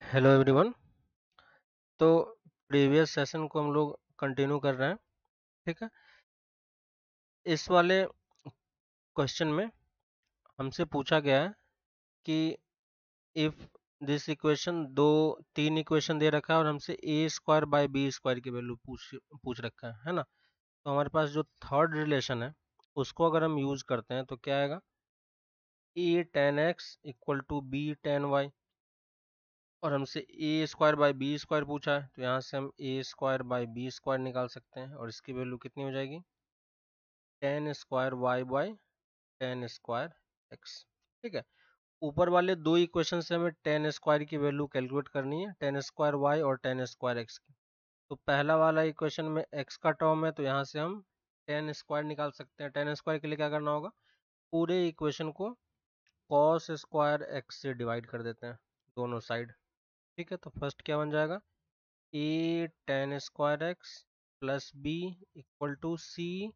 Hello everyone. तो previous session को हम लोग कंटिन्यू कर रहे हैं। ठीक है। इस वाले क्वेश्चन में हमसे पूछा गया है कि इफ दिस इक्वेशन तीन इक्वेशन दे रखा है और हमसे A square by B square की वैल्यू पूछ रखा है ना। तो हमारे पास जो थर्ड रिलेशन है उसको अगर हम यूज करते हैं तो क्या आएगा, A tan X equal to B tan Y. और हमसे A square by B square पूछा है तो यहाँ से हम A square by B square निकाल सकते हैं और इसकी वैल्यू कितनी हो जाएगी, tan square Y by tan square X. ठीक है। ऊपर वाले दो इक्वेशन से हमें टेन स्क्वायर की वैल्यू कैलकुलेट करनी है, टेन स्क्वायर वाई और टेन स्क्वायर एक्स की। तो पहला वाला इक्वेशन में एक्स का टर्म है तो यहाँ से हम टेन स्क्वायर निकाल सकते हैं। टेन स्क्वायर के लिए क्या करना होगा, पूरे इक्वेशन को कॉस स्क्वायर एक्स से डिवाइड कर देते हैं दोनों साइड। ठीक है। तो फर्स्ट क्या बन जाएगा, A tan square X plus B equal to C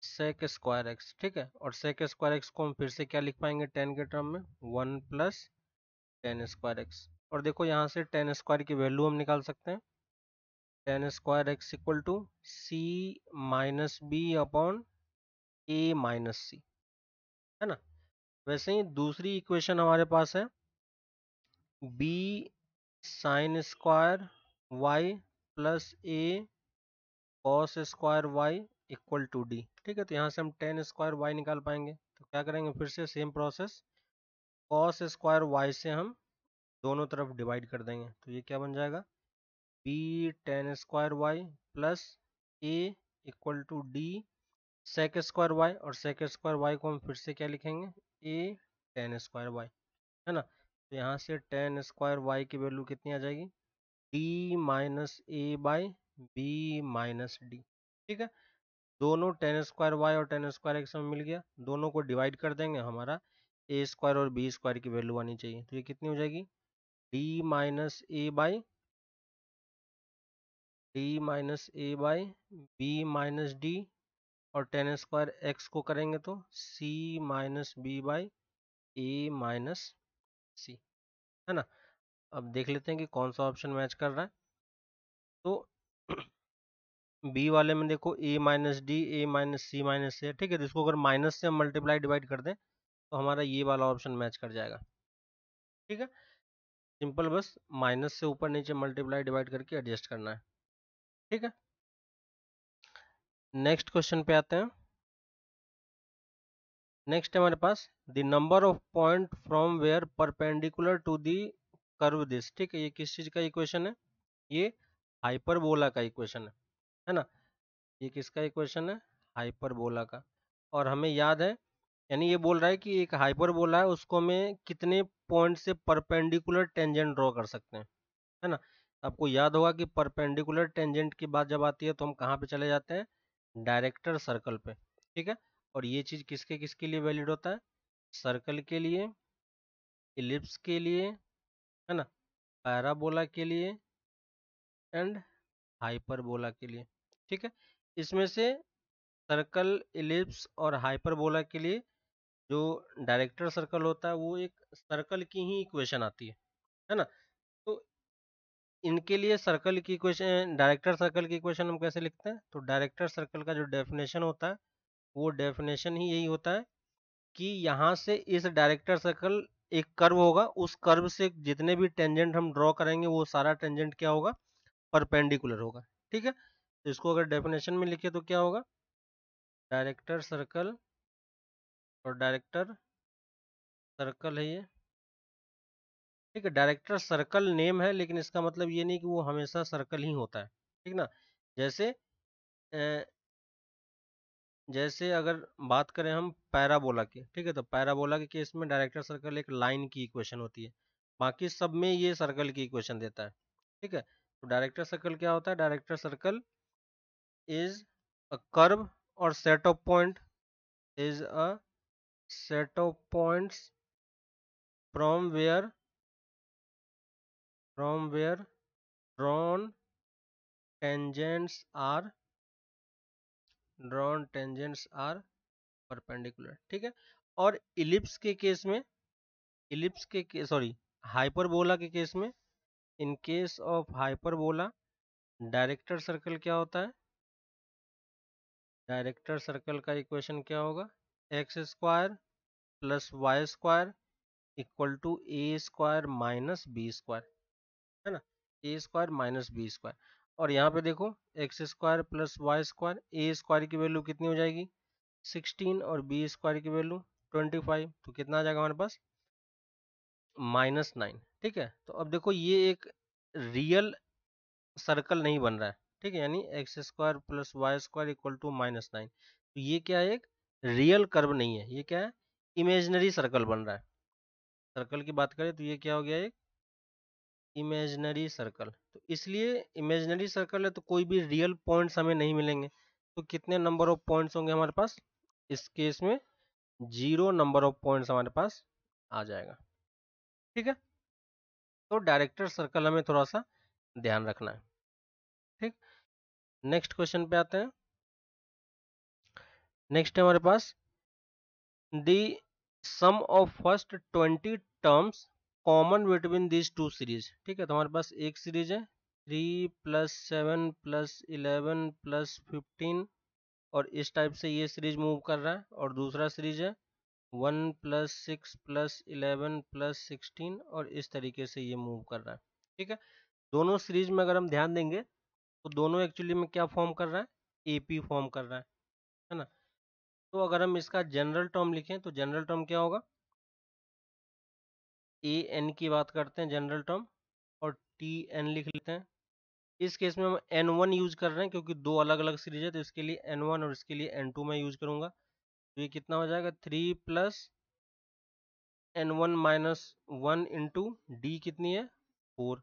sec square X. ठीक है। और सेक स्क्वायर एक्स को हम फिर से क्या लिख पाएंगे, टेन के टर्म में one plus ten square x. और देखो यहाँ से टेन स्क्वायर की वैल्यू हम निकाल सकते हैं, tan square X equal to C minus B upon A minus C, है ना। वैसे ही दूसरी इक्वेशन हमारे पास है B sin square Y plus A cos square Y equal to D. ठीक है। तो यहाँ से हम टेन स्क्वायर वाई निकाल पाएंगे तो क्या करेंगे, फिर से same process, cos square y से हम दोनों तरफ डिवाइड कर देंगे तो ये क्या बन जाएगा, b tan square Y plus a equal to d sec square Y. और सेक स्क्वायर वाई को हम फिर से क्या लिखेंगे, ए टेन स्क्वायर वाई, है ना। तो यहाँ से टेन स्क्वायर वाई की वैल्यू कितनी आ जाएगी, d minus a by b minus d. ठीक है। दोनों टेन स्क्वायर वाई और टेन स्क्वायर एक्स में मिल गया, दोनों को डिवाइड कर देंगे, हमारा ए स्क्वायर और बी स्क्वायर की वैल्यू आनी चाहिए। तो ये कितनी हो जाएगी, d minus a by b minus d. और टेन स्क्वायर एक्स को करेंगे तो c minus b by A minus C, है ना। अब देख लेते हैं कि कौन सा ऑप्शन मैच कर रहा है। तो बी वाले में देखो A minus D A minus C minus C है। ठीक है। तो इसको अगर माइनस से हम मल्टीप्लाई डिवाइड कर दें तो हमारा ये वाला ऑप्शन मैच कर जाएगा। ठीक है। सिंपल, बस माइनस से ऊपर नीचे मल्टीप्लाई डिवाइड करके एडजस्ट करना है। ठीक है। नेक्स्ट क्वेश्चन पे आते हैं। नेक्स्ट है हमारे पास the number of point from where perpendicular to the curve this. ठीक है। ये किस चीज का इक्वेशन है, ये हाइपरबोला का इक्वेशन है ना। ये किसका इक्वेशन है, हाइपरबोला का। और हमें याद है, यानी ये बोल रहा है कि एक हाइपरबोला है उसको हमें कितने पॉइंट से परपेंडिकुलर टेंजेंट ड्रॉ कर सकते हैं, है ना। आपको याद होगा कि परपेंडिकुलर टेंजेंट की बात जब आती है तो हम कहाँ पे चले जाते हैं, डायरेक्टर सर्कल पे। ठीक है। और ये चीज किसके किसके लिए वैलिड होता है, सर्कल के लिए, इलिप्स के लिए, है ना, पैराबोला के लिए एंड हाइपरबोला के लिए। ठीक है। इसमें से सर्कल, इलिप्स और हाइपरबोला के लिए जो डायरेक्टर सर्कल होता है वो एक सर्कल की ही इक्वेशन आती है ना। तो इनके लिए सर्कल की इक्वेशन, डायरेक्टर सर्कल की इक्वेशन हम कैसे लिखते हैं, तो डायरेक्टर सर्कल का जो डेफिनेशन होता है वो डेफिनेशन ही यही होता है कि यहाँ से इस डायरेक्टर सर्कल, एक कर्व होगा, उस कर्व से जितने भी टेंजेंट हम ड्रॉ करेंगे वो सारा टेंजेंट क्या होगा, परपेंडिकुलर होगा। ठीक है। तो इसको अगर डेफिनेशन में लिखे तो क्या होगा, डायरेक्टर सर्कल, और डायरेक्टर सर्कल है ये। ठीक है। डायरेक्टर सर्कल नेम है लेकिन इसका मतलब ये नहीं कि वो हमेशा सर्कल ही होता है। ठीक ना। जैसे जैसे अगर बात करें हम पैराबोला की, ठीक है, तो पैराबोला के केस में डायरेक्टर सर्कल एक लाइन की इक्वेशन होती है, बाकी सब में ये सर्कल की इक्वेशन देता है। ठीक है। तो डायरेक्टर सर्कल क्या होता है, director circle is a curve और set of point, is a set of points from where drawn tangents are perpendicular. ठीक है। और इलिप्स के केस में, सॉरी, हाइपरबोला के केस में in case of hyperbola director circle क्या होता है? डायरेक्टर सर्कल का इक्वेशन क्या होगा? X square plus Y square equal to A square minus B square, है ना, A square minus B square. और यहाँ पे देखो X square plus Y square, A square की वैल्यू कितनी हो जाएगी 16 और बी स्क्वायर की वैल्यू 25, तो कितना आ जाएगा हमारे पास -9। ठीक है, तो अब देखो ये एक रियल सर्कल नहीं बन रहा है, ठीक है, यानी x square plus Y square equal to -9, तो ये क्या है, एक रियल कर्व नहीं है, ये क्या है, इमेजिनरी सर्कल बन रहा है। सर्कल की बात करें तो ये क्या हो गया, एक इमेजिनरी सर्कल। तो इसलिए इमेजिनरी सर्कल है तो कोई भी रियल पॉइंट्स हमें नहीं मिलेंगे, तो कितने नंबर ऑफ पॉइंट्स होंगे हमारे पास, इस केस में 0 नंबर ऑफ पॉइंट्स हमारे पास आ जाएगा। ठीक है, तो डायरेक्टर सर्कल हमें थोड़ा सा ध्यान रखना है। ठीक, नेक्स्ट क्वेश्चन पे आते हैं। नेक्स्ट है हमारे पास the sum of first 20 terms common between this two series. ठीक है, तो हमारे पास एक सीरीज है 3 + 7 + 11 + 15, और इस टाइप से ये सीरीज मूव कर रहा है, और दूसरा सीरीज है 1 + 6 + 11 + 16, और इस तरीके से ये मूव कर रहा है। ठीक है, दोनों सीरीज में अगर हम ध्यान देंगे तो दोनों एक्चुअली में क्या फॉर्म कर रहा है, एपी फॉर्म कर रहा है ना। तो अगर हम इसका जनरल टर्म लिखें तो जनरल टर्म क्या होगा, ए एन की बात करते हैं जनरल टर्म, और टी एन लिख लेते हैं। इस केस में हम N1 यूज कर रहे हैं क्योंकि दो अलग अलग सीरीज है, तो इसके लिए N1 और इसके लिए N2 मैं यूज करूंगा। तो ये कितना हो जाएगा 3 + N1 - 1 इंटू डी कितनी है 4,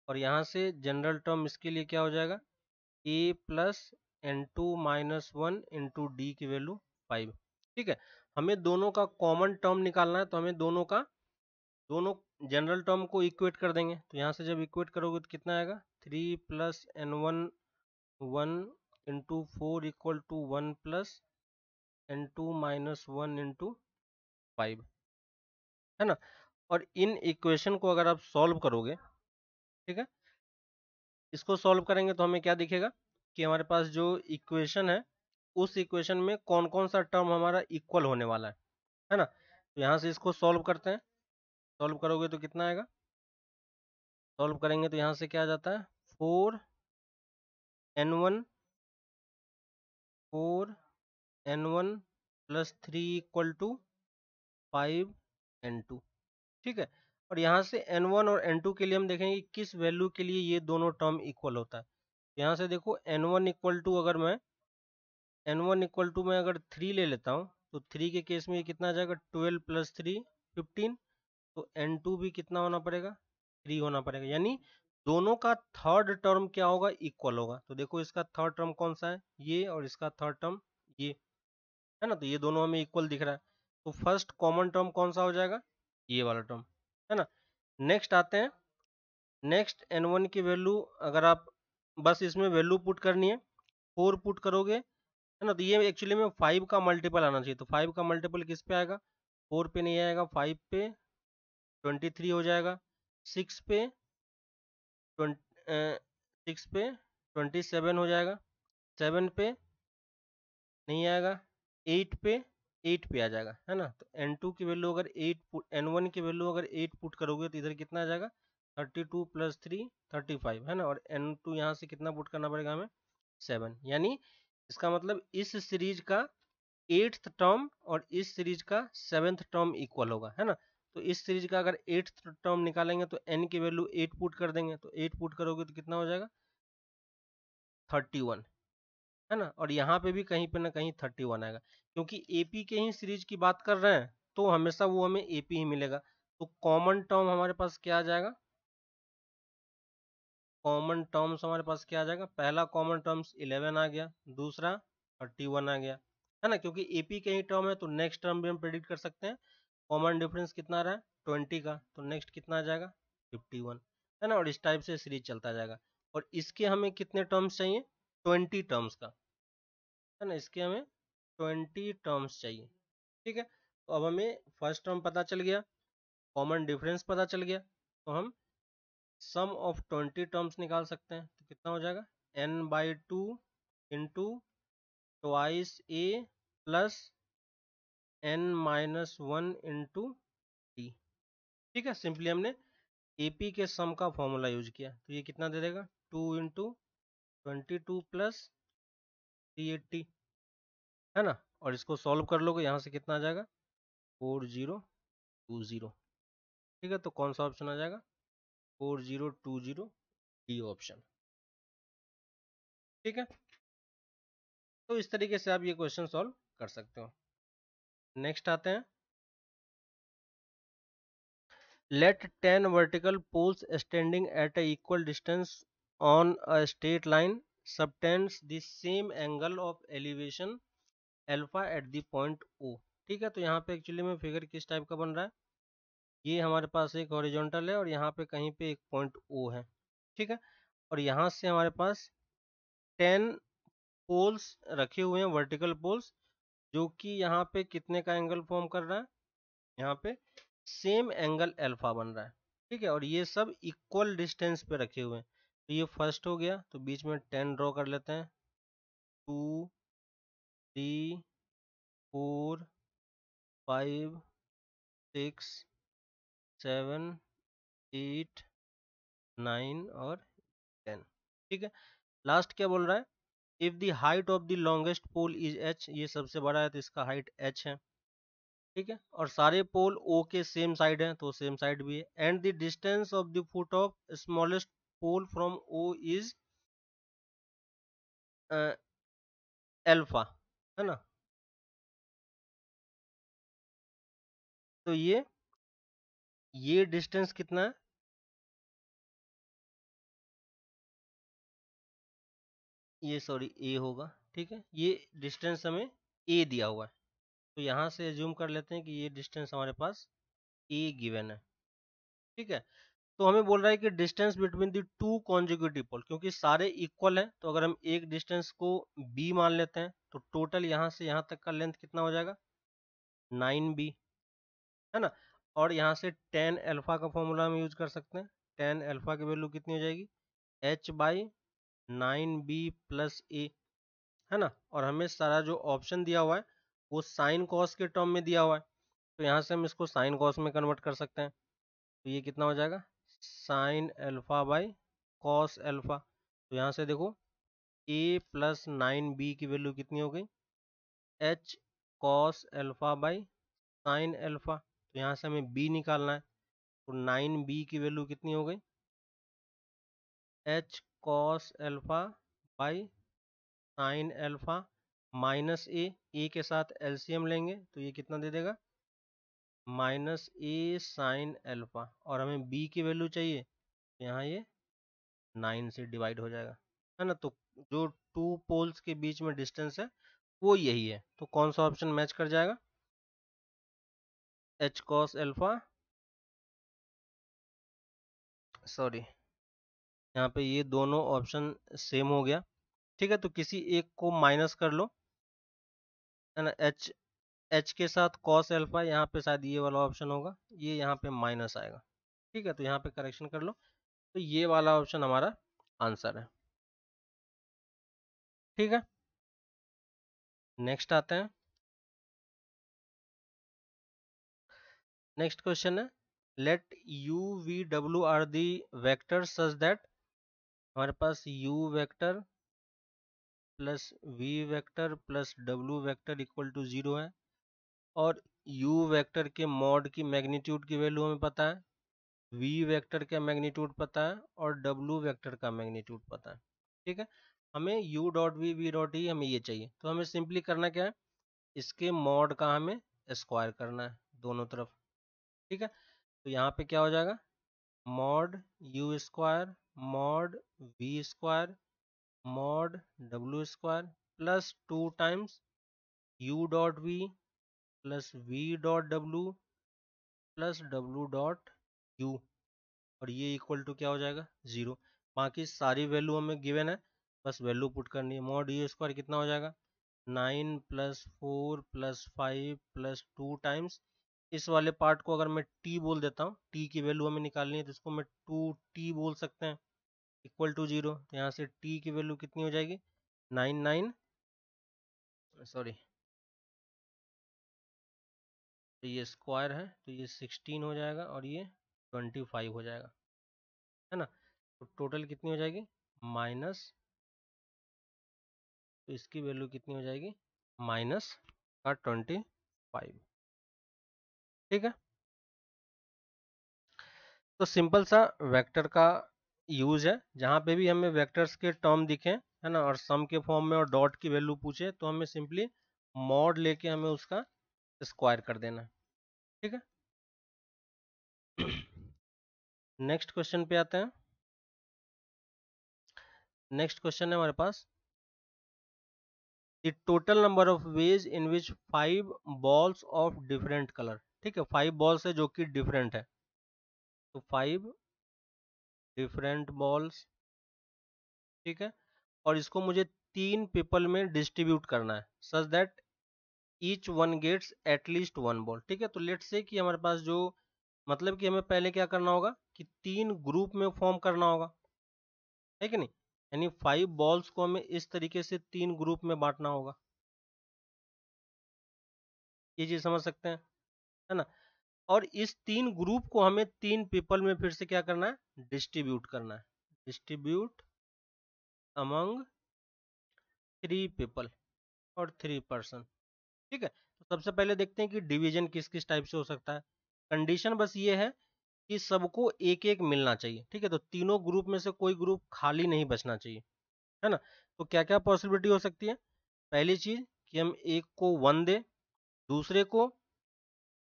और यहाँ से जनरल टर्म इसके लिए क्या हो जाएगा a + N2 - 1 इंटू डी की वैल्यू 5। ठीक है, हमें दोनों का कॉमन टर्म निकालना है, तो हमें दोनों जनरल टर्म को इक्वेट कर देंगे। तो यहाँ से जब इक्वेट करोगे तो कितना आएगा 3 + N1 1 into 4 equal to 1 + N2 - 1 into 5, है ना। और इन इक्वेशन को अगर आप सॉल्व करोगे, ठीक है, इसको सॉल्व करेंगे तो हमें क्या दिखेगा कि हमारे पास जो इक्वेशन है उस इक्वेशन में कौन कौन सा टर्म हमारा इक्वल होने वाला है ना। तो यहाँ से इसको सॉल्व करते हैं, सॉल्व करोगे तो कितना आएगा, सॉल्व करेंगे तो यहाँ से क्या आ जाता है 4N1 + 3 इक्वल टू 5N2। ठीक है, और यहाँ से N1 और N2 के लिए हम देखेंगे किस वैल्यू के लिए ये दोनों टर्म इक्वल होता है। यहाँ से देखो N1 इक्वल टू अगर मैं अगर 3 ले लेता हूँ तो 3 के केस में ये कितना आ जाएगा 12 + 3 15, तो N2 भी कितना होना पड़ेगा 3 होना पड़ेगा, यानी दोनों का थर्ड टर्म क्या होगा इक्वल होगा। तो देखो इसका थर्ड टर्म कौन सा है ये, और इसका थर्ड टर्म ये, है ना, तो ये दोनों हमें इक्वल दिख रहा है। तो फर्स्ट कॉमन टर्म कौन सा हो जाएगा, ये वाला टर्म, है ना। नेक्स्ट आते हैं, नेक्स्ट N1 की वैल्यू अगर आप बस इसमें वैल्यू पुट करनी है, 4 पुट करोगे, है ना, तो ये एक्चुअली में 5 का मल्टीपल आना चाहिए। तो 5 का मल्टीपल किस पे आएगा, 4 पे नहीं आएगा, 5 पे 23 हो जाएगा, 6 पे 27 हो जाएगा, 7 पे नहीं आएगा, 8 पे 8 पे आ जाएगा, है ना। तो N2 की वैल्यू अगर 8 N1 की वैल्यू अगर 8 पुट करोगे तो इधर कितना आ जाएगा 32 + 3 35, है ना, और N2 यहाँ से कितना पुट करना पड़ेगा हमें 7, यानी इसका मतलब इस सीरीज का 8th टर्म और इस सीरीज का 7th टर्म इक्वल होगा, है ना। तो इस सीरीज का अगर 8th टर्म निकालेंगे तो n की वैल्यू 8 पुट कर देंगे, तो 8 पुट करोगे तो कितना हो जाएगा 31, है ना, और यहाँ पे भी कहीं पे ना कहीं 31 आएगा, क्योंकि एपी के ही सीरीज की बात कर रहे हैं तो हमेशा वो हमें एपी ही मिलेगा। तो कॉमन टर्म हमारे पास क्या आ जाएगा, कॉमन टर्म्स हमारे पास क्या आ जाएगा, पहला कॉमन टर्म्स 11 आ गया, दूसरा 31 आ गया, है ना, क्योंकि एपी के ही टर्म है तो नेक्स्ट टर्म भी हम प्रेडिक्ट कर सकते हैं। कॉमन डिफरेंस कितना रहा है 20 का, तो नेक्स्ट कितना आ जाएगा 51, है ना, और इस टाइप से सीरीज चलता जाएगा। और इसके हमें कितने टर्म्स चाहिए 20 टर्म्स का, है ना, इसके हमें 20 टर्म्स चाहिए। ठीक है, तो अब हमें फर्स्ट टर्म पता चल गया, कॉमन डिफरेंस पता चल गया, तो हम सम ऑफ 20 टर्म्स निकाल सकते हैं, तो कितना हो जाएगा n/2 इंटू ट्वाइस ए प्लस n-1 इंटू टी। ठीक है, सिंपली हमने एपी के सम का फॉर्मूला यूज किया, तो ये कितना दे देगा 2 इंटू 22 प्लस 380, है ना। और इसको सॉल्व कर लोगे, यहाँ से कितना आ जाएगा 4020। ठीक है, तो कौन सा ऑप्शन आ जाएगा 4020, डी ऑप्शन। ठीक है, तो इस तरीके से आप ये क्वेश्चन सॉल्व कर सकते हो। नेक्स्ट आते हैं, let 10 vertical poles standing at a equal distance on a straight line subtends the same angle of elevation alpha at the point O। ठीक है, तो यहाँ पे एक्चुअली में फिगर किस टाइप का बन रहा है, ये हमारे पास एक हॉरिजॉन्टल है और यहाँ पे कहीं पे एक पॉइंट O है। ठीक है, और यहाँ से हमारे पास 10 पोल्स रखे हुए हैं, वर्टिकल पोल्स, जो कि यहाँ पे कितने का एंगल फॉर्म कर रहा है, यहाँ पे सेम एंगल अल्फा बन रहा है। ठीक है, और ये सब इक्वल डिस्टेंस पे रखे हुए हैं, तो ये फर्स्ट हो गया, तो बीच में 10 ड्रॉ कर लेते हैं, 2 3 4 5 6 7 8 9 और 10। ठीक है, लास्ट क्या बोल रहा है, if the height of the longest pole is h, ये सबसे बड़ा है तो इसका हाइट h है। ठीक है, और सारे पोल O के सेम साइड है तो सेम साइड भी है, and the distance of the foot of smallest pole from O is alpha, है ना। तो ये डिस्टेंस कितना है, ये सॉरी A होगा। ठीक है, ये डिस्टेंस हमें A दिया हुआ है, तो यहाँ से एज्यूम कर लेते हैं कि ये डिस्टेंस हमारे पास A गिवन है। ठीक है, तो हमें बोल रहा है कि distance between the two consecutive pole, क्योंकि सारे इक्वल हैं, तो अगर हम एक डिस्टेंस को b मान लेते हैं तो टोटल यहाँ से यहाँ तक का लेंथ कितना हो जाएगा 9b, है ना। और यहाँ से tan अल्फा का फॉर्मूला हम यूज कर सकते हैं, tan अल्फा की वैल्यू कितनी हो जाएगी h/9b प्लस a, है ना। और हमें सारा जो ऑप्शन दिया हुआ है वो साइन कॉस के टर्म में दिया हुआ है, तो यहाँ से हम इसको साइन कॉस में कन्वर्ट कर सकते हैं, तो ये कितना हो जाएगा sine alpha by cos alpha. तो यहाँ से देखो a प्लस 9b की वैल्यू कितनी हो गई h cos alpha by sine alpha, तो यहाँ से हमें b निकालना है, तो 9b की वैल्यू कितनी हो गई h cos alpha by sine alpha minus a के साथ एलसीएम लेंगे तो ये कितना दे देगा माइनस a साइन अल्फा, और हमें b की वैल्यू चाहिए, यहाँ ये 9 से डिवाइड हो जाएगा, है ना। तो जो टू पोल्स के बीच में डिस्टेंस है वो यही है, तो कौन सा ऑप्शन मैच कर जाएगा h cos अल्फा, सॉरी यहाँ पे ये दोनों ऑप्शन सेम हो गया। ठीक है, तो किसी एक को माइनस कर लो, है ना। h के साथ cos अल्फा, यहाँ पे शायद ये वाला ऑप्शन होगा, ये यहाँ पे माइनस आएगा। ठीक है, तो यहाँ पे करेक्शन कर लो, तो ये वाला ऑप्शन हमारा आंसर है। ठीक है, नेक्स्ट आते हैं, नेक्स्ट क्वेश्चन है let u v w are the vector such that, हमारे पास u vector plus v vector plus w vector equal to 0 है, और u वेक्टर के मॉड की मैग्नीट्यूड की वैल्यू हमें पता है, v वेक्टर का मैग्नीट्यूड पता है और w वेक्टर का मैग्नीट्यूड पता है। ठीक है, हमें u dot v dot E हमें ये चाहिए, तो हमें सिंपली करना क्या है, इसके मॉड का हमें स्क्वायर करना है दोनों तरफ। ठीक है, तो यहाँ पे क्या हो जाएगा mod u square mod v square mod w square plus 2 times u dot v plus v dot w plus w dot u, और ये इक्वल टू क्या हो जाएगा 0। बाकी सारी वैल्यू हमें गिवन है, बस वैल्यू पुट करनी है। मॉड u स्क्वायर कितना हो जाएगा 9 प्लस 4 प्लस 5 प्लस 2 टाइम्स इस वाले पार्ट को अगर मैं t बोल देता हूँ, t की वैल्यू हमें निकालनी है, तो इसको मैं 2t बोल सकते हैं, इक्वल टू 0। तो यहाँ से t की वैल्यू कितनी हो जाएगी, 99, सॉरी, तो ये स्क्वायर है तो ये 16 हो जाएगा और ये 25 हो जाएगा, है ना। तो टोटल कितनी हो जाएगी, माइनस, तो इसकी वैल्यू कितनी हो जाएगी, माइनस का 25। ठीक है, तो सिंपल सा वेक्टर का यूज है, जहाँ पे भी हमें वेक्टर्स के टर्म दिखे, है ना, और सम के फॉर्म में और डॉट की वैल्यू पूछे, तो हमें सिंपली मॉड लेके हमें उसका स्क्वायर कर देना है। ठीक है, नेक्स्ट क्वेश्चन पे आते हैं। नेक्स्ट क्वेश्चन है हमारे पास, the total number of ways in which 5 balls of different colour. ठीक है, 5 बॉल्स है जो कि डिफरेंट है, तो 5 डिफरेंट बॉल्स, ठीक है, और इसको मुझे 3 पीपल में डिस्ट्रीब्यूट करना है, such that each one gets at least 1 ball. ठीक है, तो लेट्स से कि हमारे पास जो, मतलब कि हमें पहले क्या करना होगा कि 3 ग्रुप में फॉर्म करना होगा, है कि नहीं, यानी 5 बॉल्स को हमें इस तरीके से 3 ग्रुप में बांटना होगा, ये चीज समझ सकते हैं, है ना। और इस 3 ग्रुप को हमें 3 पीपल में फिर से क्या करना है, डिस्ट्रीब्यूट करना है, डिस्ट्रीब्यूट अमंग 3 पीपल और 3 पर्सन। ठीक है, तो सबसे पहले देखते हैं कि डिवीजन किस किस टाइप से हो सकता है। कंडीशन बस ये है कि सबको एक एक मिलना चाहिए। ठीक है, तो तीनों ग्रुप में से कोई ग्रुप खाली नहीं बचना चाहिए, है ना। तो क्या क्या पॉसिबिलिटी हो सकती है, पहली चीज कि हम एक को 1 दे, दूसरे को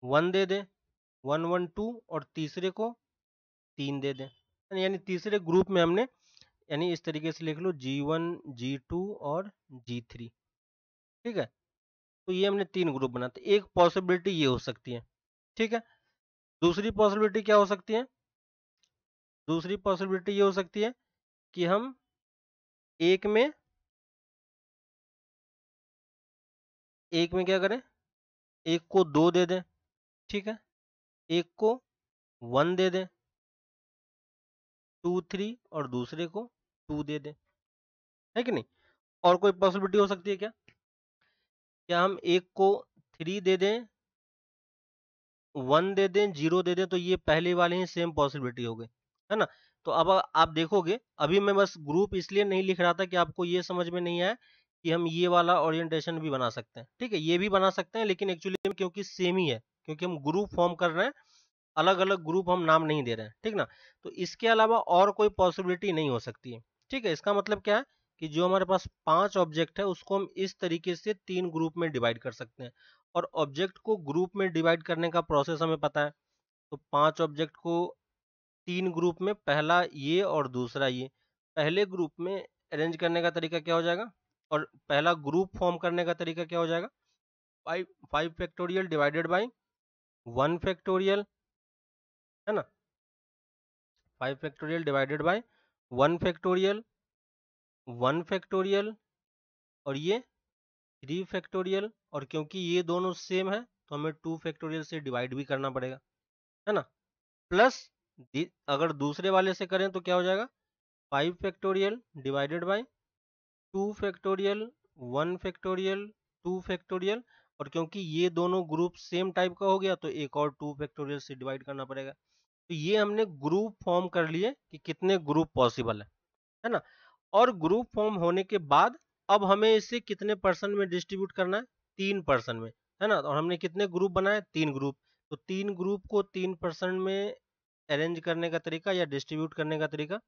1 दे दें, 1 1 2, और तीसरे को 3 दे दें, यानी तीसरे ग्रुप में हमने, यानी इस तरीके से लिख लो G1 G2 और G3। ठीक है, तो ये हमने 3 ग्रुप बना, तो एक पॉसिबिलिटी ये हो सकती है। ठीक है, दूसरी पॉसिबिलिटी क्या हो सकती है, दूसरी पॉसिबिलिटी ये हो सकती है कि हम एक में, एक में क्या करें, एक को 2 दे दें, ठीक है, एक को 1 दे दें, 2 3, और दूसरे को 2 दे दें, है कि नहीं। और कोई पॉसिबिलिटी हो सकती है क्या, क्या हम एक को 3 दे दें, 1 दे दें, 0 दे दें, तो ये पहले वाले ही सेम पॉसिबिलिटी हो गई, है ना। तो अब आप देखोगे, अभी मैं बस ग्रुप इसलिए नहीं लिख रहा था कि आपको ये समझ में नहीं आया कि हम ये वाला ओरिएंटेशन भी बना सकते हैं। ठीक है, ये भी बना सकते हैं, लेकिन एक्चुअली क्योंकि सेम ही है, क्योंकि हम ग्रुप फॉर्म कर रहे हैं, अलग अलग ग्रुप हम नाम नहीं दे रहे हैं, ठीक ना। तो इसके अलावा और कोई पॉसिबिलिटी नहीं हो सकती है। ठीक है, इसका मतलब क्या है कि जो हमारे पास 5 ऑब्जेक्ट है उसको हम इस तरीके से 3 ग्रुप में डिवाइड कर सकते हैं, और ऑब्जेक्ट को ग्रुप में डिवाइड करने का प्रोसेस हमें पता है। तो 5 ऑब्जेक्ट को 3 ग्रुप में, पहला ये और दूसरा ये, पहले ग्रुप में अरेंज करने का तरीका क्या हो जाएगा, और पहला ग्रुप फॉर्म करने का तरीका क्या हो जाएगा, 5 फैक्टोरियल डिवाइडेड बाई 1 फैक्टोरियल, है ना, 5 factorial divided by 1 factorial, 1 factorial, और ये 3 फैक्टोरियल, और क्योंकि ये दोनों सेम है तो हमें 2 फैक्टोरियल से डिवाइड भी करना पड़ेगा, है ना, प्लस अगर दूसरे वाले से करें तो क्या हो जाएगा, 5 factorial divided by 2 factorial, 1 factorial, 2 factorial, और क्योंकि ये दोनों ग्रुप सेम टाइप का हो गया तो एक और 2 फैक्टोरियल से डिवाइड करना पड़ेगा। तो ये हमने ग्रुप फॉर्म कर लिए कि कितने ग्रुप पॉसिबल है ना। और ग्रुप फॉर्म होने के बाद अब हमें इसे कितने पर्सन में डिस्ट्रीब्यूट करना है, 3 पर्सन में, है ना। और हमने कितने ग्रुप बनाए, 3 ग्रुप, तो 3 ग्रुप को 3 पर्सन में अरेंज करने का तरीका या डिस्ट्रीब्यूट करने का तरीका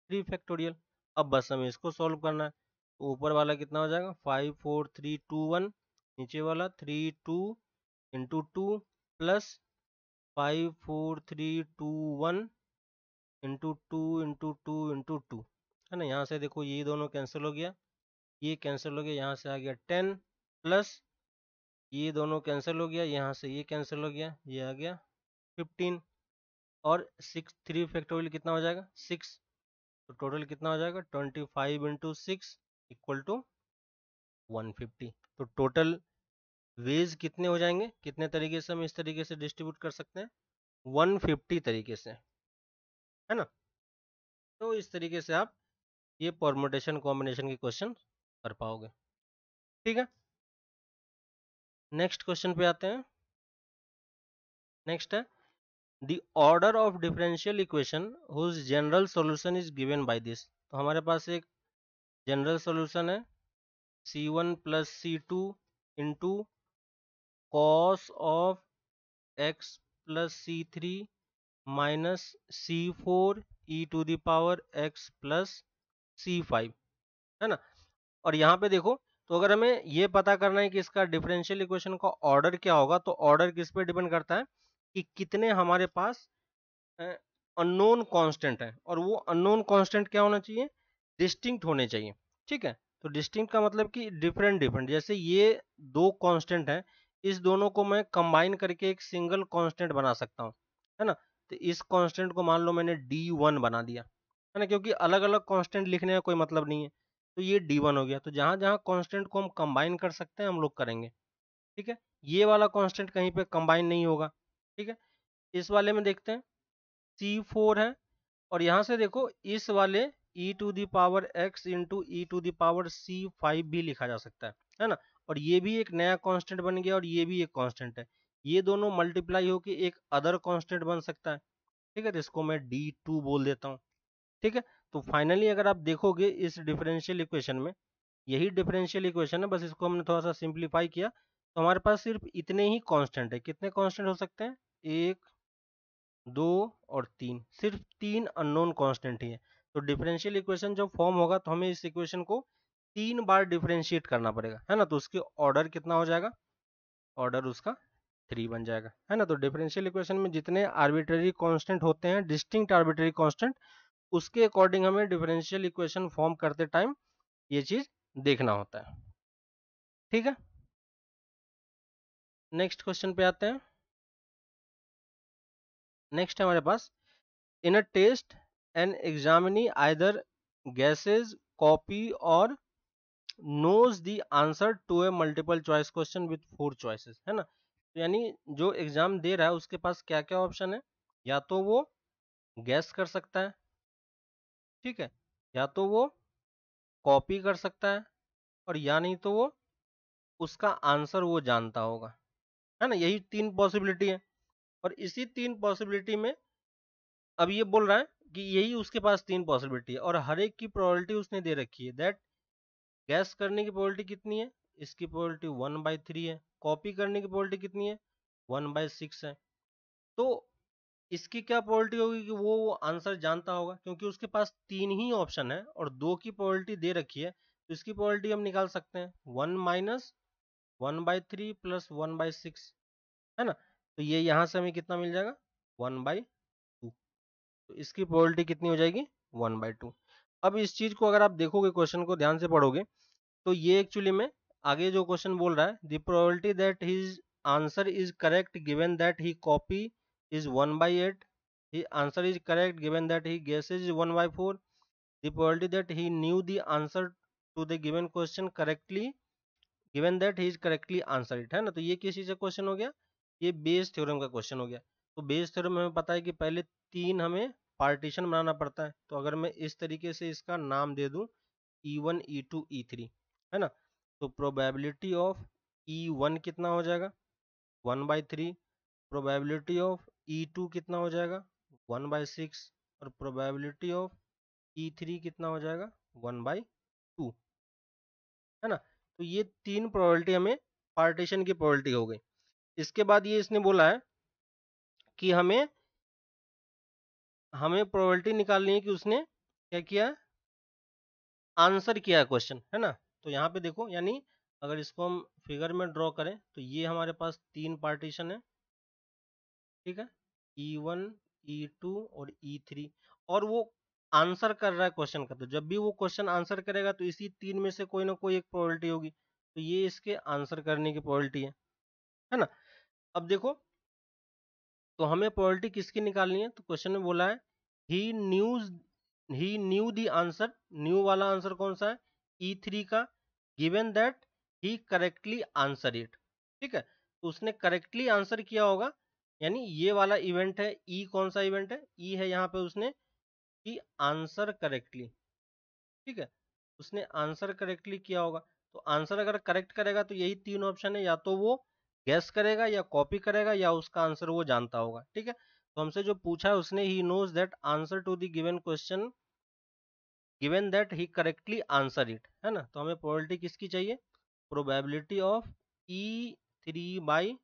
3 फैक्टोरियल। अब बस हमें इसको सॉल्व करना है, तो ऊपर वाला कितना हो जाएगा, 5 4 3 2 1, नीचे वाला 3 2 into 2 plus 5 4 3 2 1 into 2 into 2 into 2, है ना। यहाँ से देखो ये दोनों कैंसिल हो गया, ये कैंसिल हो गया, यहाँ से आ गया 10, प्लस ये दोनों कैंसिल हो गया, यहाँ से ये कैंसिल हो गया, ये आ गया 15, और 6 3 फैक्टोरियल कितना हो जाएगा, 6, तो टोटल कितना हो जाएगा, 25 इंटू 6 इक्वल टू 150। तो टोटल वेज कितने हो जाएंगे, कितने तरीके से हम इस तरीके से डिस्ट्रीब्यूट कर सकते हैं, 150 तरीके से, है ना। तो इस तरीके से आप ये परमुटेशन कॉम्बिनेशन के क्वेश्चन कर पाओगे। ठीक है, नेक्स्ट क्वेश्चन पे आते हैं। नेक्स्ट है the order of differential equation whose general solution is given by this. तो हमारे पास एक जनरल सॉल्यूशन है c1 plus c2 into cos of x plus c3 minus c4 e to the power x plus c5, है ना। और यहाँ पे देखो, तो अगर हमें ये पता करना है कि इसका डिफरेंशियल इक्वेशन का ऑर्डर क्या होगा, तो ऑर्डर किस पे डिपेंड करता है कि कितने हमारे पास अननोन कांस्टेंट है, और वो अननोन कांस्टेंट क्या होना चाहिए, डिस्टिंक्ट होने चाहिए। ठीक है, तो डिस्टिंक्ट का मतलब कि डिफरेंट डिफरेंट, जैसे ये दो कांस्टेंट है, इस दोनों को मैं कंबाइन करके एक सिंगल कांस्टेंट बना सकता हूँ, है ना। तो इस कांस्टेंट को मान लो मैंने D1 बना दिया, है ना, क्योंकि अलग अलग कांस्टेंट लिखने का कोई मतलब नहीं है, तो ये D1 हो गया। तो जहां जहां कांस्टेंट को हम कंबाइन कर सकते हैं हम लोग करेंगे। ठीक है, ये वाला कांस्टेंट कहीं पे कंबाइन नहीं होगा। ठीक है, इस वाले में देखते हैं C4 है, और यहां से देखो इस वाले e to the power x into e to the power C5 भी लिखा जा सकता है ना। और ये भी एक नया कांस्टेंट बन गया, और ये भी एक कांस्टेंट है, ये दोनों मल्टीप्लाई होके एक अदर कांस्टेंट बन सकता है। ठीक है, तो इसको मैं D2 बोल देता हूँ। ठीक है, तो फाइनली अगर आप देखोगे इस डिफरेंशियल इक्वेशन में, यही डिफरेंशियल इक्वेशन है, बस इसको हमने थोड़ा सा सिंप्लीफाई किया, तो हमारे पास सिर्फ इतने ही कांस्टेंट है। कितने कांस्टेंट हो सकते हैं, 1 2 और 3, सिर्फ 3 अननोन कांस्टेंट ही है। तो डिफरेंशियल इक्वेशन जब फॉर्म होगा तो हमें इस इक्वेशन को 3 बार डिफरेंशिएट करना पड़ेगा, है ना। तो उसके ऑर्डर कितना हो जाएगा, ऑर्डर उसका 3 बन जाएगा, है ना। तो डिफरेंशियल इक्वेशन में जितने आर्बिट्ररी कांस्टेंट होते हैं, डिस्टिंक्ट आर्बिट्ररी कांस्टेंट, उसके अकॉर्डिंग हमें डिफरेंशियल इक्वेशन फॉर्म करते टाइम ये चीज देखना होता है। ठीक है, नेक्स्ट क्वेश्चन पे आते हैं। नेक्स्ट है हमारे पास, in a test an examinee either guesses, copy or knows the answer to a multiple choice question with 4 choices, है ना। तो यानी जो एग्जाम दे रहा है उसके पास क्या क्या ऑप्शन है, या तो वो गैस कर सकता है, ठीक है, या तो वो कॉपी कर सकता है, और या नहीं तो वो उसका आंसर वो जानता होगा, है ना। यही 3 पॉसिबिलिटी है, और इसी 3 पॉसिबिलिटी में अब ये बोल रहा है कि यही उसके पास 3 पॉसिबिलिटी है, और हर एक की प्रोबेबिलिटी उसने दे रखी है। दैट गैस करने की प्रोबेबिलिटी कितनी है, इसकी प्रोबेबिलिटी 1/3 है, कॉपी करने की प्रोबेबिलिटी कितनी है, 1/6 है। तो इसकी क्या प्रोबेबिलिटी होगी कि वो आंसर जानता होगा, क्योंकि उसके पास 3 ही ऑप्शन है और 2 की प्रोबेबिलिटी दे रखी है, तो इसकी प्रोबेबिलिटी हम निकाल सकते हैं 1 माइनस 1/3 प्लस 1/6, है ना। तो ये यहाँ से हमें कितना मिल जाएगा, 1/2। तो इसकी प्रोबेबिलिटी कितनी हो जाएगी, 1/2। अब इस चीज को अगर आप देखोगे, क्वेश्चन को ध्यान से पढ़ोगे, तो ये एक्चुअली में आगे जो क्वेश्चन बोल रहा है, the probability that his answer is correct given that he copy is 1/8, he answer is correct given that he guesses 1/4, the probability that he knew the answer to the given question correctly given that he is correctly answer it, है ना। तो ये किस चीज का question हो गया, ये बेस थ्योरम का क्वेश्चन हो गया। तो बेस थ्योरम में हमें पता है कि पहले 3 हमें पार्टीशन बनाना पड़ता है। तो अगर मैं इस तरीके से इसका नाम दे दूं E1 E2 E3, है ना, तो प्रोबेबिलिटी ऑफ E1 कितना हो जाएगा, 1/3, प्रोबेबिलिटी ऑफ E2 कितना हो जाएगा, 1/6, और प्रोबेबिलिटी ऑफ E3 कितना हो जाएगा, 1/2, है ना। तो ये 3 प्रोबेबिलिटी हमें पार्टीशन की प्रोबेबिलिटी हो गई। इसके बाद ये इसने बोला है कि हमें हमें प्रोबेबिलिटी निकालनी है कि उसने क्या किया, आंसर किया है क्वेश्चन, है ना। तो यहाँ पे देखो, यानी अगर इसको हम फिगर में ड्रॉ करें तो ये हमारे पास 3 पार्टीशन है, ठीक है, E1 E2 और E3, और वो आंसर कर रहा है क्वेश्चन का। तो जब भी वो क्वेश्चन आंसर करेगा तो इसी 3 में से कोई ना कोई एक प्रोबेबिलिटी होगी, तो ये इसके आंसर करने की प्रोबेबिलिटी है ना। अब देखो, तो हमें प्रोबेबिलिटी किसकी निकालनी है, तो क्वेश्चन में बोला है ही न्यू द आंसर, न्यू वाला आंसर कौन सा है, E3 का, given that he correctly answer it, ठीक है, तो उसने करेक्टली आंसर किया होगा, यानी ये वाला इवेंट है ई, कौन सा इवेंट है, ई है, यहाँ पे उसने की आंसर करेक्टली, ठीक है, उसने आंसर करेक्टली किया होगा। तो आंसर अगर करेक्ट करेगा तो यही तीन ऑप्शन है, या तो वो गैस करेगा या कॉपी करेगा या उसका आंसर वो जानता होगा, ठीक है। तो हमसे जो पूछा है उसने he knows that answer to the given question given that he correctly answer it, है ना। तो हमें प्रोबेबिलिटी किसकी चाहिए, प्रोबेबिलिटी ऑफ E3/E,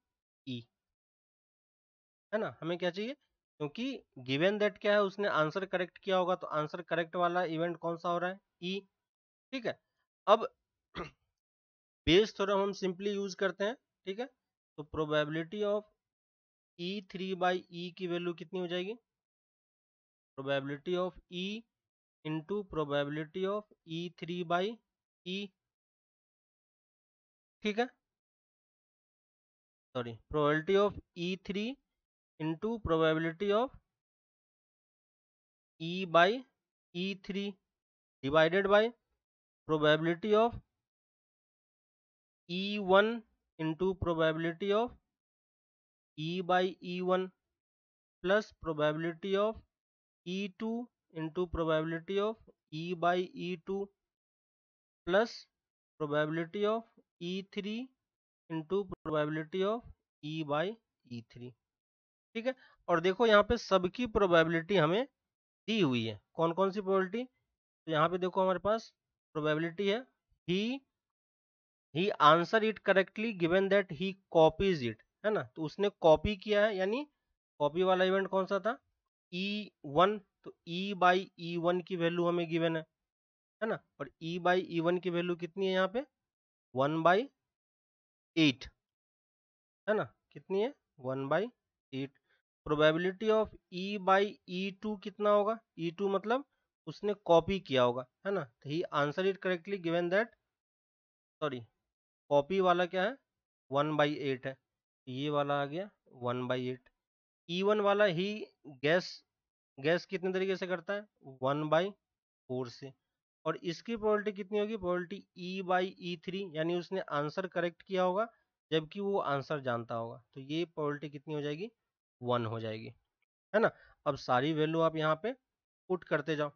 है ना। हमें क्या चाहिए, क्योंकि गिवन दैट क्या है, उसने आंसर करेक्ट किया होगा, तो आंसर करेक्ट वाला इवेंट कौन सा हो रहा है, ई, ठीक है। अब बेस थ्योरम हम सिंपली यूज करते हैं, ठीक है। तो प्रोबेबिलिटी ऑफ E3/E की वैल्यू कितनी हो जाएगी, probability of E into probability of E3/E, ठीक है, sorry, probability of E3 into probability of E/E3 divided by probability of E1 into probability of E/E1 plus probability of E2 into probability of E/E2 plus probability of E3 into probability of E/E3, ठीक है। और देखो यहाँ पे सबकी probability हमें दी हुई है, कौन कौन सी प्रोबेबिलिटी, तो यहाँ पे देखो हमारे पास प्रोबेबिलिटी है he answer it correctly given that he copies it, है ना। तो उसने कॉपी किया है, यानी कॉपी वाला इवेंट कौन सा था, E1, तो E/E1 की वैल्यू हमें गिवन है ना। और E/E1 की वैल्यू कितनी है यहाँ पे, 1/8, है ना, कितनी है, 1/8। प्रोबेबिलिटी ऑफ E/E2 कितना होगा, E2 मतलब उसने कॉपी किया होगा, है ना। तो he answer it correctly given that, sorry, copy वाला क्या है, 1/8 है, ये वाला आ गया 1/8। E1 वाला ही गैस गैस कितने तरीके से करता है, 1/4 से। और इसकी प्रोबेबिलिटी कितनी होगी, प्रोबेबिलिटी E/E3, यानी उसने आंसर करेक्ट किया होगा जबकि वो आंसर जानता होगा, तो ये प्रोबेबिलिटी कितनी हो जाएगी, 1 हो जाएगी, है ना। अब सारी वैल्यू आप यहाँ पे पुट करते जाओ,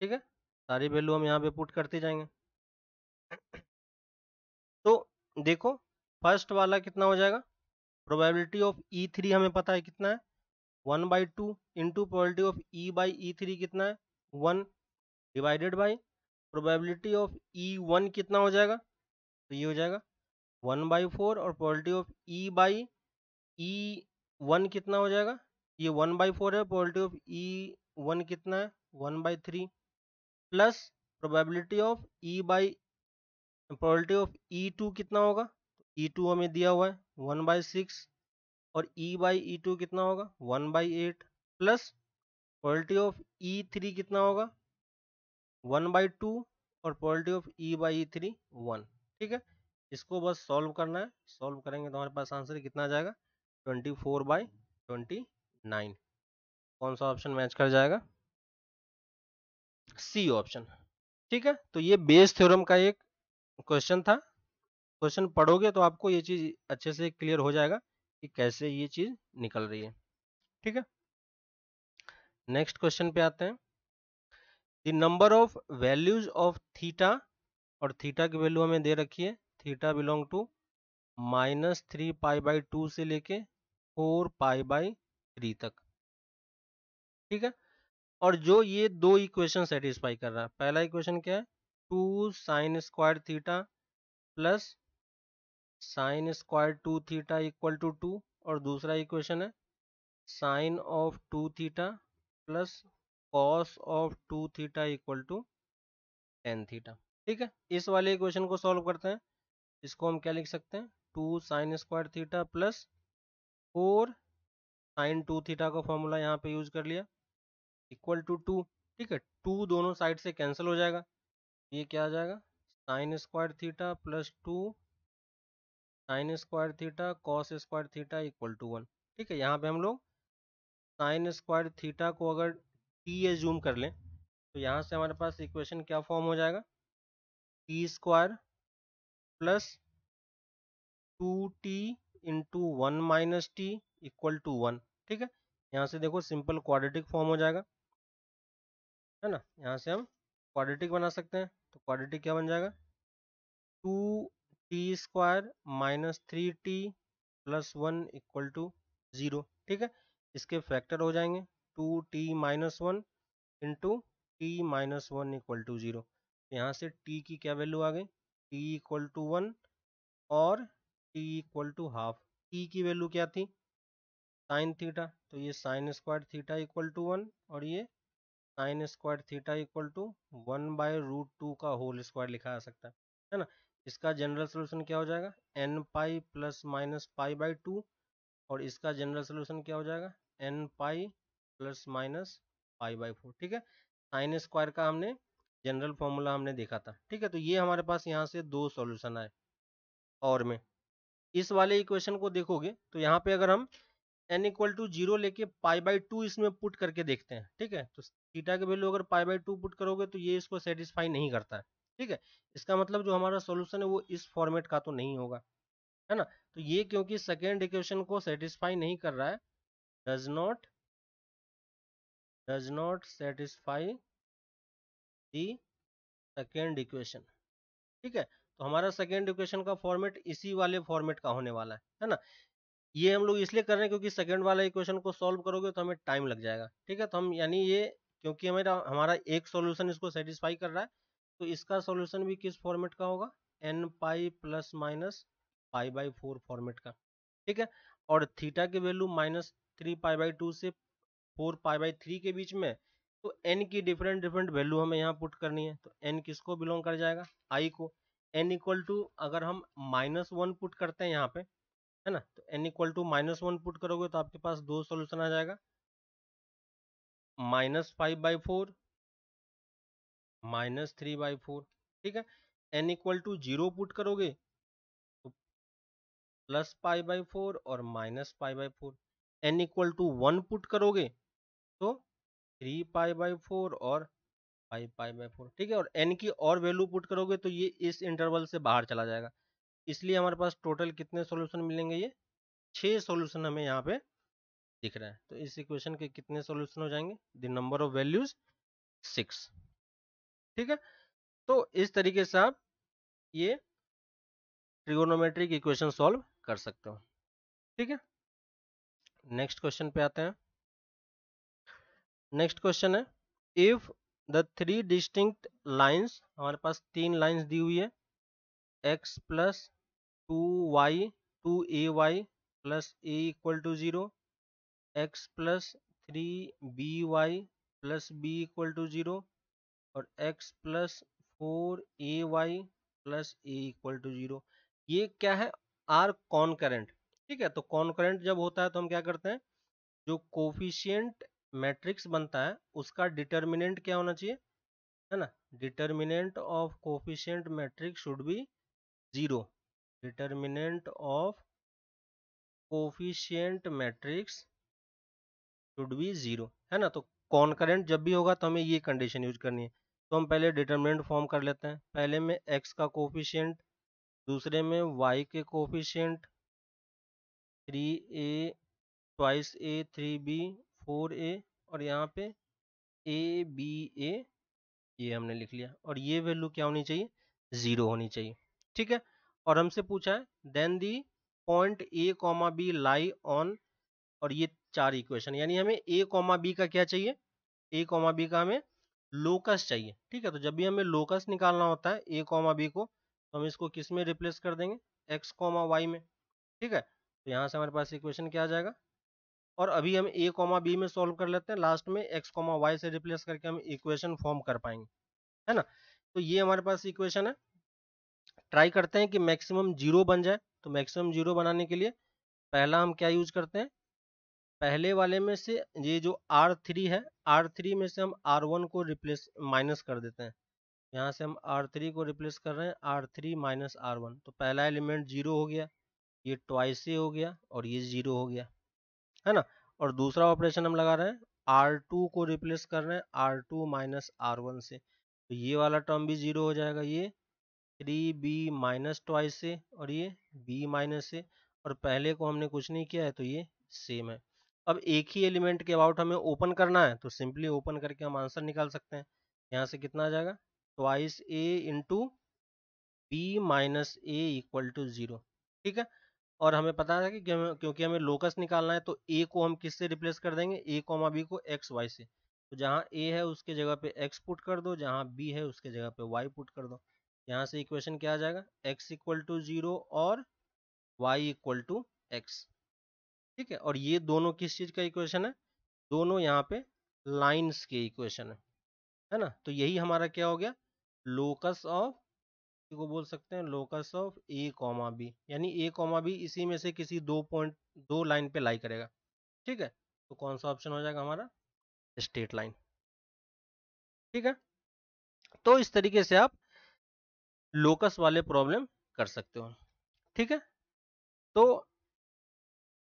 ठीक है, सारी वैल्यू हम यहाँ पे पुट करते जाएंगे। तो देखो फर्स्ट वाला कितना हो जाएगा, प्रोबेबिलिटी ऑफ E3 हमें पता है कितना है, 1/2 इंटू प्रोबेबिलिटी ऑफ E/E3 कितना है, 1, divided by probability of E1 कितना हो जाएगा, तो ये हो जाएगा 1/4, और प्रोबेबिलिटी ऑफ E1 कितना हो जाएगा, ये 1/4 है, प्रोबेबिलिटी ऑफ E1 कितना है, 1/3, plus probability of probability of E2 कितना होगा, E2 हमें दिया हुआ है 1/6, और E/E2 कितना होगा 1/8, प्लस प्रोबेबिलिटी ऑफ E3 कितना होगा 1/2, और प्रोबेबिलिटी ऑफ E/E3 1, ठीक है। इसको बस सॉल्व करना है, सॉल्व करेंगे तो हमारे पास आंसर कितना आ जाएगा, 24/29। कौन सा ऑप्शन मैच कर जाएगा, सी ऑप्शन, ठीक है। तो ये बेस थ्योरम का एक क्वेश्चन था, क्वेश्चन पढ़ोगे तो आपको ये चीज अच्छे से क्लियर हो जाएगा कि कैसे ये चीज निकल रही है, ठीक है। नेक्स्ट क्वेश्चन पे आते हैं, the number of values of theta, और थीटा की वैल्यू हमें दे रखी है, थीटा बिलोंग टू -3π/2 से लेके 4π/3 तक, ठीक है। और जो ये दो इक्वेशन सेटिस्फाई कर रहा है, पहला इक्वेशन क्या है, 2 sin² theta plus sin² 2 theta equal to 2, और दूसरा इक्वेशन है sine of 2 theta plus cos of 2 theta equal to tan theta, ठीक है। इस वाले इक्वेशन को सॉल्व करते हैं, इसको हम क्या लिख सकते हैं, 2 sin² theta plus 4 sin 2 theta का फॉर्मूला यहाँ पे यूज कर लिया, इक्वल टू 2, ठीक है। 2 दोनों साइड से कैंसिल हो जाएगा, ये क्या आ जाएगा, sin² theta plus 2 sin² theta cos² theta equal to 1, ठीक है। यहाँ पे हम लोग sin² थीटा को अगर t एज्यूम कर लें तो यहाँ से हमारे पास इक्वेशन क्या फॉर्म हो जाएगा, t² plus 2t into 1 minus t equal to 1। ठीक है, यहाँ से देखो सिंपल क्वाड्रेटिक फॉर्म हो जाएगा, है ना। यहाँ से हम क्वाड्रेटिक बना सकते हैं, तो क्वाड्रेटिक क्या बन जाएगा, 2t² minus 3t plus 1 equal to 0। ठीक है, इसके फैक्टर हो जाएंगे 2t minus 1 into t minus 1 equal to 0। यहाँ से t की क्या वैल्यू आ गई, t इक्वल टू 1 और t equal to half. t की वैल्यू क्या थी, साइन थीटा, तो ये sine square theta equal to 1 और ये sine square theta equal to 1/√2 का होल स्क्वायर लिखा जा सकता है ना। इसका जनरल सोल्यूशन क्या हो जाएगा, n pi plus minus pi by 2, और इसका जनरल सोल्यूशन क्या हो जाएगा, n pi plus minus pi by 4। ठीक है, साइन स्क्वायर का हमने जनरल फॉर्मूला हमने देखा था। ठीक है, तो ये हमारे पास यहाँ से दो सॉल्यूशन आए। और में इस वाले इक्वेशन को देखोगे तो यहाँ पे अगर हम n इक्वल टू 0 लेके पाई बाई 2 इसमें पुट करके देखते हैं, ठीक है, तो थीटा की वैल्यू अगर पाई बाई 2 पुट करोगे तो ये इसको सेटिस्फाई नहीं करता है। ठीक है, इसका मतलब जो हमारा सॉल्यूशन है वो इस फॉर्मेट का तो नहीं होगा, है ना। तो ये क्योंकि सेकेंड इक्वेशन को सेटिस्फाई नहीं कर रहा है, does not satisfy the second equation. ठीक है, तो हमारा सेकेंड इक्वेशन का फॉर्मेट इसी वाले फॉर्मेट का होने वाला है ना। ये हम लोग इसलिए कर रहे हैं क्योंकि सेकंड वाला इक्वेशन को सॉल्व करोगे तो हमें टाइम लग जाएगा। ठीक है, तो हम यानी ये क्योंकि हमारा एक सॉल्यूशन इसको सेटिस्फाई कर रहा है, तो इसका सॉल्यूशन भी किस फॉर्मेट का होगा, n pi plus minus pi by 4 format का। ठीक है, और थीटा की वैल्यू -3 पाई बाई 2 से 4 पाई बाई 3 के बीच में, तो n की डिफरेंट डिफरेंट वैल्यू हमें यहाँ पुट करनी है। तो n किसको बिलोंग कर जाएगा, i को। n इक्वल टू अगर हम -1 पुट करते हैं यहाँ पे, है ना, तो n इक्वल टू -1 पुट करोगे तो आपके पास दो सॉल्यूशन आ जाएगा, -5/4 -3/4। ठीक है, n इक्वल टू 0 पुट करोगे तो +π/4 और -π/4। n इक्वल टू 1 पुट करोगे तो 3π/4 और 5π/4। ठीक है, और n की और वैल्यू पुट करोगे तो ये इस इंटरवल से बाहर चला जाएगा। इसलिए हमारे पास टोटल कितने सॉल्यूशन मिलेंगे, ये 6 सॉल्यूशन हमें यहाँ पे दिख रहा है। तो इस इक्वेशन के कितने सॉल्यूशन हो जाएंगे, द नंबर ऑफ वैल्यूज 6। ठीक है, तो इस तरीके से आप ये ट्रिगोनोमेट्रिक इक्वेशन सॉल्व कर सकते हो। ठीक है, नेक्स्ट क्वेश्चन पे आते हैं। नेक्स्ट क्वेश्चन है, इफ द 3 डिस्टिंक्ट लाइंस, हमारे पास 3 लाइंस दी हुई है, x plus 2y 2ay plus a equal to 0, x plus 3by plus b equal to 0 और x plus 4ay plus a equal to 0। ये क्या है, आर कॉन्करेंट। ठीक है, तो कॉन्करेंट जब होता है तो हम क्या करते हैं, जो कोफिशिएंट मैट्रिक्स बनता है उसका डिटर्मिनेंट क्या होना चाहिए, है ना, determinant of coefficient matrix should be 0। Determinant of coefficient matrix should be 0, है ना। तो कॉन्करेंट जब भी होगा तो हमें ये कंडीशन यूज करनी है। तो हम पहले डिटर्मिनेंट फॉर्म कर लेते हैं, पहले में x का कोफिशिएंट, दूसरे में y के coefficient 3a twice a 3b 4a, और यहाँ पे a b a, ये हमने लिख लिया, और ये वैल्यू क्या होनी चाहिए, 0 होनी चाहिए। ठीक है, और हमसे पूछा है then the point a comma b lie on, और ये 4 इक्वेशन, यानी हमें a कॉमा b का क्या चाहिए, a कॉमा b का हमें लोकस चाहिए। ठीक है, तो जब भी हमें लोकस निकालना होता है a कॉमा b को, तो हम इसको किस में रिप्लेस कर देंगे, x कॉमा y में। ठीक है, तो यहाँ से हमारे पास इक्वेशन क्या आ जाएगा, और अभी हम a कॉमा b में सॉल्व कर लेते हैं, लास्ट में x कॉमा y से रिप्लेस करके हम इक्वेशन फॉर्म कर पाएंगे, है ना। तो ये हमारे पास इक्वेशन है, ट्राई करते हैं कि मैक्सिमम 0 बन जाए। तो मैक्सिमम 0 बनाने के लिए पहला हम क्या यूज करते हैं, पहले वाले में से ये जो R3 है, R3 में से हम R1 को रिप्लेस माइनस कर देते हैं। यहाँ से हम R3 को रिप्लेस कर रहे हैं, R3 माइनस R1, तो पहला एलिमेंट 0 हो गया, ये ट्वाइस से हो गया और ये 0 हो गया, है ना। और दूसरा ऑपरेशन हम लगा रहे हैं, R2 को रिप्लेस कर रहे हैं R2 माइनस R1 से, तो ये वाला टर्म भी 0 हो जाएगा, ये 3b माइनस ट्वाइस ए और ये b माइनस ए, और पहले को हमने कुछ नहीं किया है तो ये सेम है। अब एक ही एलिमेंट के अबाउट हमें ओपन करना है तो सिंपली ओपन करके हम आंसर निकाल सकते हैं। यहाँ से कितना आ जाएगा, twice a into b minus a equal to 0। ठीक है, और हमें पता है कि क्योंकि हमें लोकस निकालना है तो ए को हम किससे रिप्लेस कर देंगे, ए कॉमा बी को एक्स वाई से। तो जहाँ ए है उसके जगह पे एक्स पुट कर दो, जहाँ बी है उसके जगह पे वाई पुट कर दो। यहाँ से इक्वेशन क्या आ जाएगा, एक्स इक्वल टू 0 और वाई इक्वल टू एक्स। ठीक है, और ये दोनों किस चीज का इक्वेशन है, दोनों यहाँ पे लाइन्स के इक्वेशन है ना। तो यही हमारा क्या हो गया, लोकस ऑफ, को बोल सकते हैं locus of a comma b, यानी ए कॉमा बी इसी में से किसी दो लाइन पे लाई करेगा। ठीक है, तो कौन सा ऑप्शन हो जाएगा हमारा, स्ट्रेट लाइन। ठीक है, तो इस तरीके से आप लोकस वाले प्रॉब्लम कर सकते हो। ठीक है, तो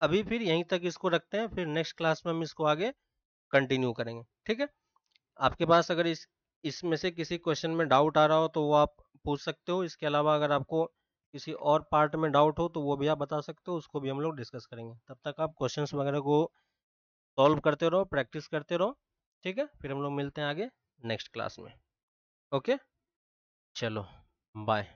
अभी फिर यहीं तक इसको रखते हैं, फिर नेक्स्ट क्लास में हम इसको आगे कंटिन्यू करेंगे। ठीक है, आपके पास अगर इसमें से किसी क्वेश्चन में डाउट आ रहा हो तो वो आप पूछ सकते हो। इसके अलावा अगर आपको किसी और पार्ट में डाउट हो तो वो भी आप बता सकते हो, उसको भी हम लोग डिस्कस करेंगे। तब तक आप क्वेश्चंस वगैरह को सॉल्व करते रहो, प्रैक्टिस करते रहो। ठीक है, फिर हम लोग मिलते हैं आगे नेक्स्ट क्लास में। ओके, चलो बाय।